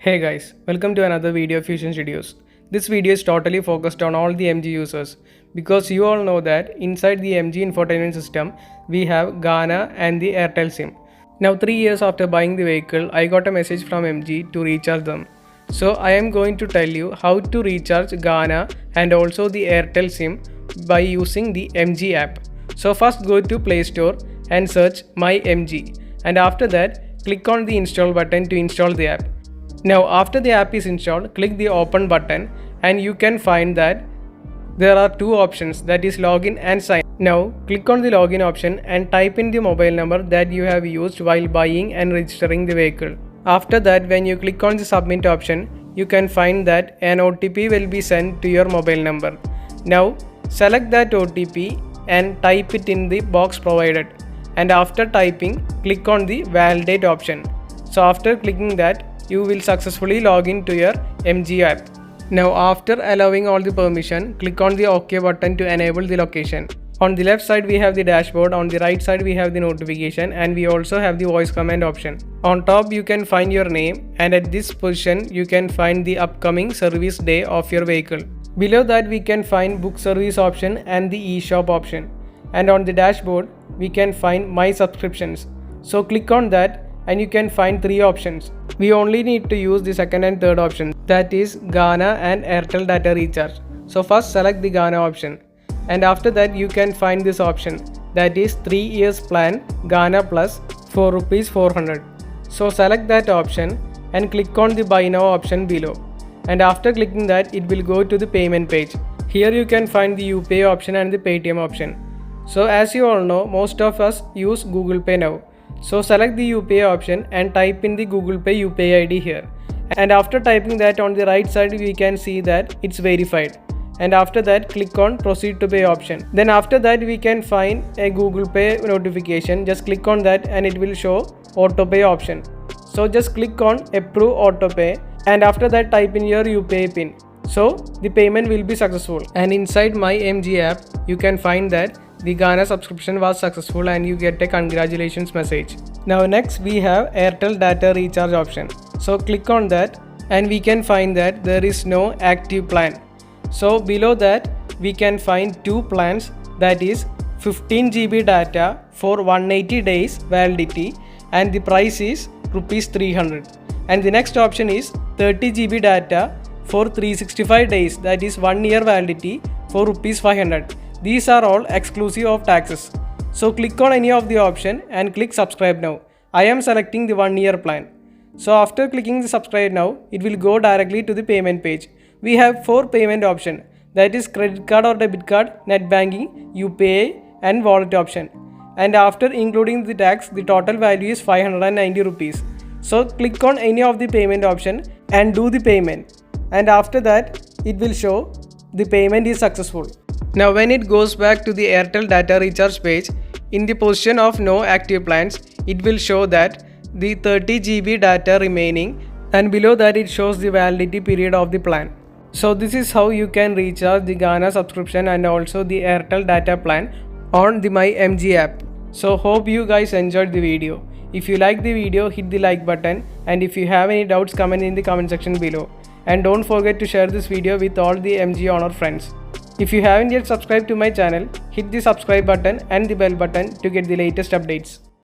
Hey guys, welcome to another video of Fusion Studios. This video is totally focused on all the MG users because you all know that inside the MG infotainment system we have Gaana and the Airtel SIM. Now 3 years after buying the vehicle, I got a message from MG to recharge them. So I am going to tell you how to recharge Gaana and also the Airtel SIM by using the MG app. So first go to Play Store and search My MG, and after that click on the install button to install the app. Now after the app is installed, click the open button and you can find that there are two options, that is login and sign. Now click on the login option and type in the mobile number that you have used while buying and registering the vehicle. After that, when you click on the submit option, you can find that an OTP will be sent to your mobile number. Now select that OTP and type it in the box provided, and after typing click on the validate option. So after clicking that, you will successfully log in to your MG app. Now after allowing all the permission, click on the OK button to enable the location. On the left side we have the dashboard, on the right side we have the notification, and we also have the voice command option. On top you can find your name, and at this position you can find the upcoming service day of your vehicle. Below that we can find book service option and the e-shop option, and on the dashboard we can find my subscriptions. So click on that and you can find three options. We only need to use the second and third option, that is Gaana and Airtel data recharge. So first select the Gaana option, and after that you can find this option, that is 3 years plan Gaana plus for rupees 400. So select that option and click on the buy now option below, and after clicking that it will go to the payment page. Here you can find the UPay option and the Paytm option. So as you all know, most of us use Google Pay now. So select the UPay option and type in the Google Pay UPay ID here, and after typing that, on the right side we can see that it's verified, and after that click on proceed to pay option. Then after that we can find a Google Pay notification. Just click on that and it will show auto pay option. So just click on approve auto pay, and after that type in your UPay pin. So the payment will be successful, and inside my MG app you can find that the Gaana subscription was successful and you get a congratulations message. Now next we have Airtel data recharge option. So click on that and we can find that there is no active plan. So below that we can find two plans, that is 15 GB data for 180 days validity, and the price is rupees 300. And the next option is 30 GB data for 365 days, that is 1 year validity for rupees 500. These are all exclusive of taxes. So click on any of the option and click subscribe now. I am selecting the 1 year plan. So after clicking the subscribe now, it will go directly to the payment page. We have 4 payment option, that is credit card or debit card, net banking, UPay and wallet option. And after including the tax, the total value is 590 rupees. So click on any of the payment option and do the payment. And after that, it will show the payment is successful. Now when it goes back to the Airtel data recharge page, in the position of no active plans, it will show that the 30 GB data remaining, and below that it shows the validity period of the plan. So this is how you can recharge the Gaana subscription and also the Airtel data plan on the My MG app. So hope you guys enjoyed the video. If you like the video, hit the like button, and if you have any doubts, comment in the comment section below. And don't forget to share this video with all the MG owner friends. If you haven't yet subscribed to my channel, hit the subscribe button and the bell button to get the latest updates.